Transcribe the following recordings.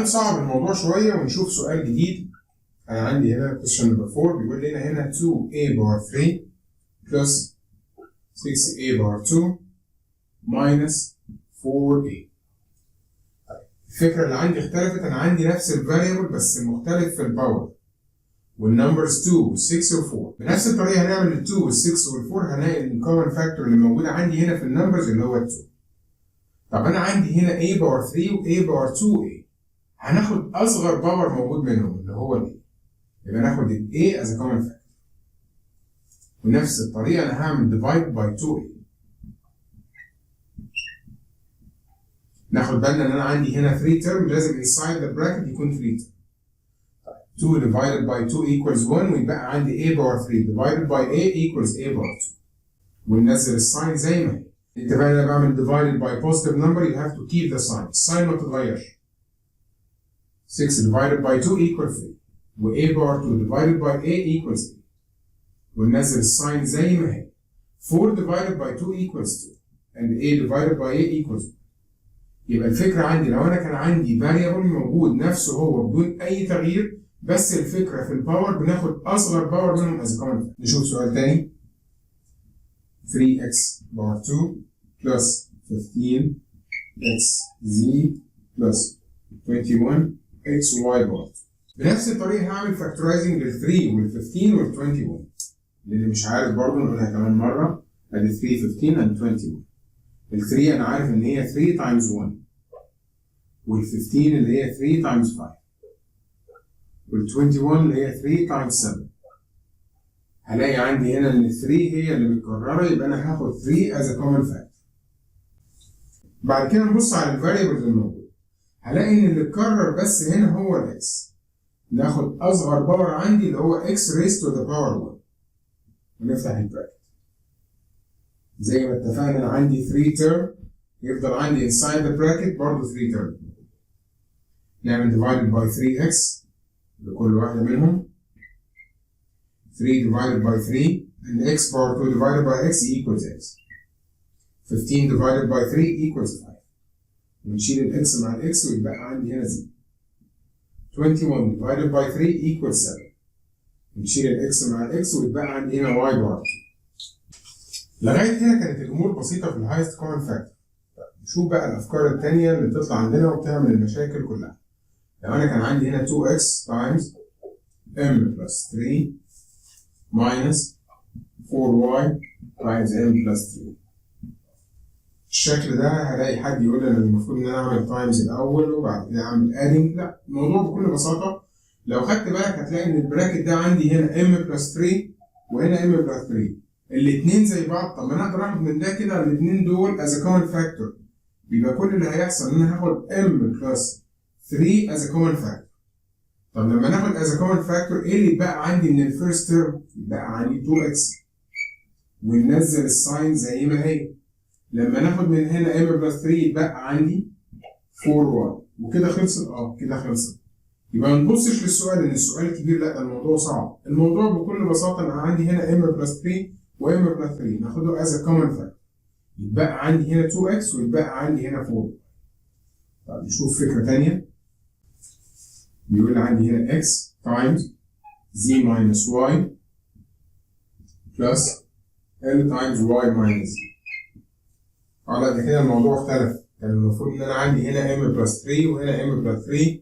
هنصعب الموضوع شويه ونشوف سؤال جديد. انا عندي هنا question number 4 بيقول لنا هنا 2a باور 3 plus 6a باور 2 minus 4a. الفكره اللي عندي اختلفت، انا عندي نفس الفاريبل بس مختلف في الباور، والنمبرز 2 وال6 وال4. بنفس الطريقه هنعمل ال2 وال6 وال4 هنلاقي الكومن فاكتور اللي موجوده عندي هنا في النمبرز اللي هو 2. طب انا عندي هنا a باور 3 و a باور 2a، هناخد اصغر باور موجود منهم اللي هو ال a، يبقى ناخد ال a as a common factor. ونفس الطريقه انا هعمل divide by 2a. ناخد بالنا ان انا عندي هنا 3 term لازم inside the bracket يكون 3 term. 2 divided by 2 equals 1 ويبقى عندي a باور 3 divided by a equals a باور 2. وننزل الساين زي ما هي. انت بقى انا بعمل divided by positive number you have to keep the sign. الساين ما بتتغيرش. 6 divided by 2 equals 3 و a باور 2 divided by a equals a. وننزل الساين زي ما هي. 4 divided by 2 equals 2 and a divided by a equals 1. يبقى الفكرة عندي لو أنا كان عندي variable موجود نفسه هو بدون أي تغيير، بس الفكرة في الباور بناخد أصغر باور منهم as a common factor. نشوف سؤال تاني. 3x باور 2 plus 15xz plus 21xy باور 2. بنفس الطريقة هعمل factorizing لل 3 وال 15 وال 21. اللي مش عارف برضه نقولها كمان مرة. أدي 3 15 and 21. ال 3 أنا عارف إن هي 3 times 1. وال 15 اللي هي 3 times 5. وال 21 اللي هي 3 times 7. هلاقي عندي هنا إن 3 هي اللي متكررة، يبقى أنا هاخد 3 as a common factor. بعد كده نبص على الفاريبلز الموجودة. هلاقي إن اللي اتكرر بس هنا هو الإكس. ناخد أصغر باور عندي اللي هو x raised to the power 1. ونفتح البراكت. زي ما اتفقنا أنا عندي 3 term يفضل عندي inside the bracket برضه 3 term. نعمل divided by 3x لكل واحدة منهم. 3 divided by 3 and x power 2 divided by x equals x. 15 divided by 3 equals 5. ونشيل الاكس مع الاكس ويبقى عندي هنا 0. 21 divided by 3 equals 7. ونشيل الاكس مع الاكس ويبقى عندي هنا y بار 2. لغاية هنا كانت الأمور بسيطة في الهايست كومن فاكتور. نشوف بقى الأفكار التانية اللي تطلع عندنا وبتعمل المشاكل كلها. لو أنا كان عندي هنا 2x times m plus 3 minus 4y times m plus 3. الشكل ده هلاقي حد يقول لي أنا المفروض إن أنا أعمل times الأول وبعد كده أعمل adding. لا، الموضوع بكل بساطة لو خدت بالك هتلاقي إن البراكت ده عندي هنا m plus 3 وهنا m plus 3. الاثنين زي بعض. طب ما انا اقدر اخد من ده كده الاثنين دول as a common factor. يبقى كل اللي هيحصل ان انا هاخد m plus 3 as a common factor. طب لما ناخد as a common factor ايه اللي يبقى عندي من الفيرست تيرم؟ يبقى عندي 2x. وننزل الساين زي ما هي. لما ناخد من هنا m plus 3 يبقى عندي 4y. وكده خلصت؟ كده خلصت. يبقى ما نبصش للسؤال ان السؤال كبير، لا ده الموضوع صعب. الموضوع بكل بساطه انا عندي هنا m plus 3 و m plus 3 ناخده as a common factor. يبقى عندي هنا 2x ويبقى عندي هنا 4. طب نشوف فكرة تانية. بيقول لي عندي هنا x times z minus y plus l times y minus z. لا ده كده الموضوع اختلف. كان المفروض ان انا عندي هنا m plus 3 وهنا m plus 3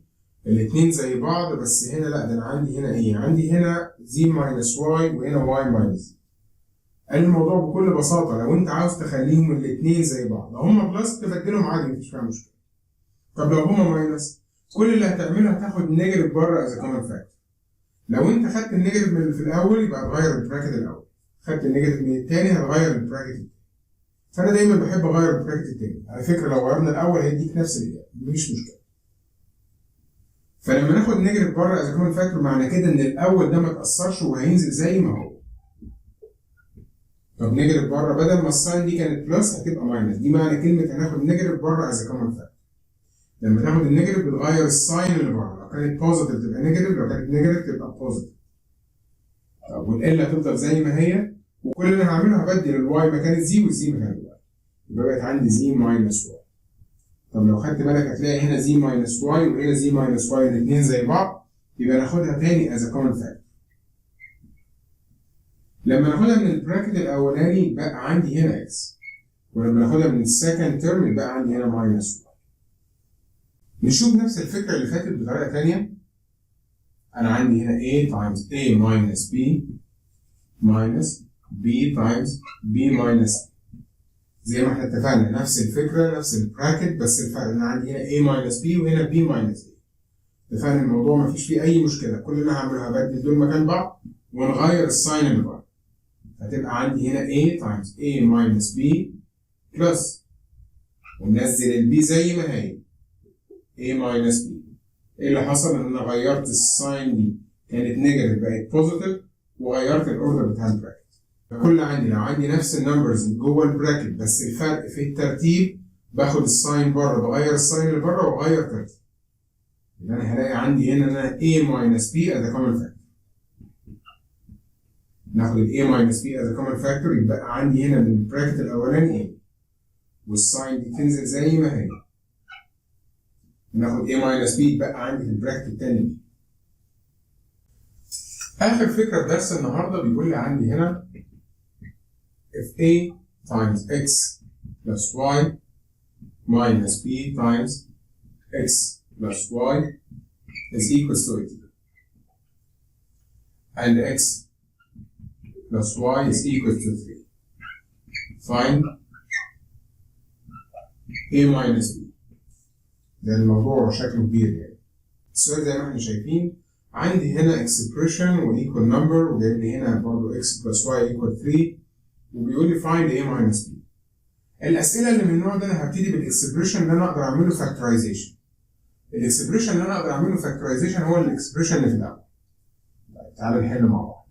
الاثنين زي بعض، بس هنا لا ده انا عندي هنا ايه؟ عندي هنا z minus y وهنا y minus z. قال الموضوع بكل بساطة لو أنت عاوز تخليهم الاتنين زي بعض، لو هما بلس تبدلهم عادي مفيش فيها مشكلة. طب لو هما ماينس كل اللي هتعمله هتاخد نيجاتيف بره از كومن فاكتور. لو أنت خدت النيجاتيف من اللي في الأول يبقى هتغير البراكت الأول، خدت النيجاتيف من التاني هتغير البراكت التاني. فأنا دايما بحب أغير البراكت التاني. على فكرة لو غيرنا الأول هيديك نفس الإجابة مفيش مشكلة. فلما ناخد نيجاتيف بره از كومن فاكتور معنى كده إن الأول ده ما تأثرش وهينزل زي ما هو. طب نيجاتيف بره بدل ما الساين دي كانت بلس هتبقى ماينس. دي معنى كلمة هناخد نيجاتيف بره از كومن فاكتور. لما تاخد النيجاتيف بتغير الساين اللي بره، لو كانت بوزيتيف تبقى نيجاتيف، لو كانت نيجاتيف تبقى بوزيتيف. طب والال هتفضل زي ما هي، وكل اللي هعمله هبدل الواي مكان الزي والزي مكان الواي. يبقى بقت عندي زي ماينس واي. طب لو خدت بالك هتلاقي هنا زي ماينس واي وهنا زي ماينس واي الاثنين زي بعض، يبقى ناخدها تاني از كومن فاكتور. لما ناخدها من البراكت الاولاني بقى عندي هنا اكس، ولما ناخدها من السكند تيرم يبقى عندي هنا ماينس واي. نشوف نفس الفكره اللي فاتت بطريقه ثانيه. انا عندي هنا a times a minus b minus b times b minus a. زي ما احنا اتفقنا نفس الفكره نفس البراكت، بس الفرق ان عندي هنا a minus b وهنا b minus a. اتفقنا الموضوع ما فيش فيه اي مشكله، كل اللي هعمله هبدل دول مكان بعض ونغير الساين اللي بره. هتبقى عندي هنا a times a minus b بلس، وننزل البي زي ما هي a minus b. ايه اللي حصل؟ ان انا غيرت الساين دي كانت نيجاتيف بقت بوزيتيف، وغيرت الاوردر بتاع البراكت. فكل عندي لو عندي نفس النمبرز جوه البراكت بس الفرق في الترتيب، باخد الساين بره بغير الساين اللي بره واغير ترتيب. يبقى انا هلاقي عندي هنا انا a minus b as a common factor. ناخد ال a minus b as a common factor، يبقى عندي هنا من البراكت الاولاني a والساين دي تنزل زي ما هي. ناخد a minus b يبقى عندي في البراكت الثاني b. اخر فكره في درس النهارده بيقول لي عندي هنا if a times x plus y minus b times x plus y is equal to 80 and x plus y is equal to 3. Find a minus b. ده الموضوع شكله كبير يعني. السؤال زي ما احنا شايفين عندي هنا expression و equal number، وجايب لي هنا برضه x plus y equal 3، وبيقول لي find a minus b. الأسئلة اللي من النوع ده أنا هبتدي بالإكسبريشن اللي أنا أقدر أعمله فاكتورايزيشن. الإكسبريشن اللي أنا أقدر أعمله فاكتورايزيشن هو الإكسبريشن اللي في الأول. طيب تعالوا نحل مع بعض.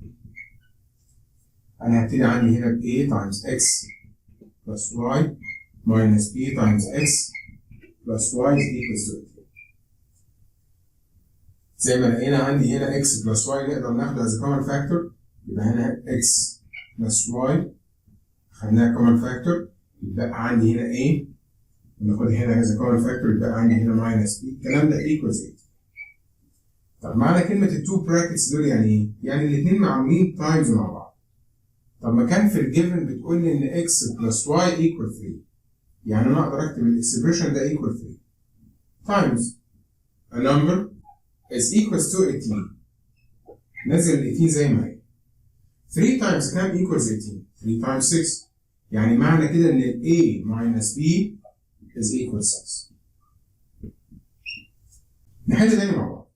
أنا هبتدي عندي هنا ب a times x plus y minus b times x plus y is equal to 8. زي ما لقينا عندي هنا x plus y نقدر ناخده as a common factor، يبقى هنا x plus y خدناها common factor، يبقى عندي هنا a وناخد هنا as a common factor، يبقى عندي هنا minus b. الكلام ده equals 8. طب معنى كلمة ال two brackets دول يعني ايه؟ يعني الاثنين معمولين times مع بعض. طب ما كان في الجيفن بتقول لي ان x plus y equal 3، يعني انا اقدر اكتب الاكسبريشن ده equal 3 times a number is equals to 18. نزل ال 18 زي ما هي. 3 times كام equals 18؟ 3 times 6. يعني معنى كده ان ال a minus b is equal 6. نحل تاني مع بعض.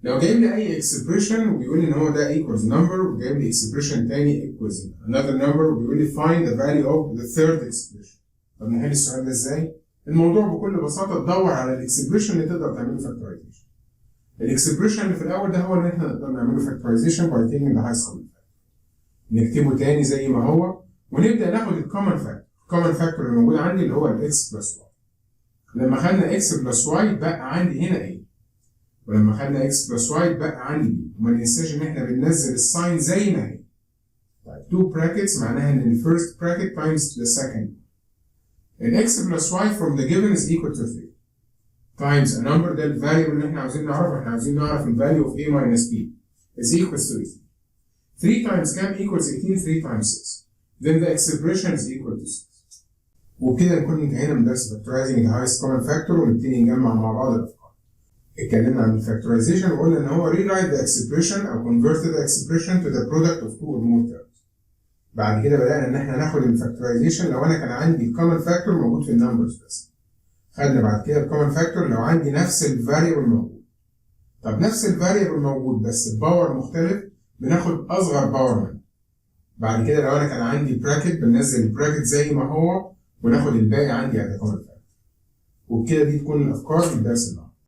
لو جايب لي اي expression وبيقول لي ان هو ده equals number، وجايب لي expression تاني equals another number، وبيقول لي find the value of the third expression. طب نحل السؤال ده ازاي؟ الموضوع بكل بساطه تدور على الاكسبريشن اللي تقدر تعمله فاكتورايزيشن. الاكسبريشن اللي في الاول ده هو اللي احنا نقدر نعمله فاكتورايزيشن باي تيكينج ذا هايست كومن فاكتور. نكتبه تاني زي ما هو ونبدا ناخد الكومن فاكتور. الكومن فاكتور اللي موجود عندي اللي هو الاكس بلس واي. لما خدنا اكس بلس واي بقى عندي هنا ايه؟ ولما خدنا اكس بلس واي بقى عندي بي. وما ننساش ان احنا بننزل الساين زي ما هي. طيب 2 brackets معناها ان الفيرست bracket times the second. الاكس بلس واي from the given is equal to 3 times a number. ده الفاليو اللي احنا عاوزين نعرفه. احنا عاوزين نعرف الفاليو of a minus b is equal to 8. 3 times كام equals 18؟ 3 times 6. Then the expression is equal to 6. وبكده نكون انتهينا من درس Factorizing the highest common factor، ونبتدي نجمع مع بعض الافكار. اتكلمنا عن الفاكتورايزيشن وقلنا ان هو rewrite the expression او convert the expression to the product of two or more terms. بعد كده بدأنا ان احنا ناخد الفاكتورايزيشن لو انا كان عندي الكومن فاكتور موجود في النمبرز بس. خدنا بعد كده الكومن فاكتور لو عندي نفس الفاريبل موجود. طب نفس الفاريبل موجود بس الباور مختلف، بناخد اصغر باور منه. بعد كده لو انا كان عندي براكت بننزل البراكت زي ما هو وناخد الباقي عندي على كومن فاكتور. وبكده دي تكون الافكار في الدرس النهارده.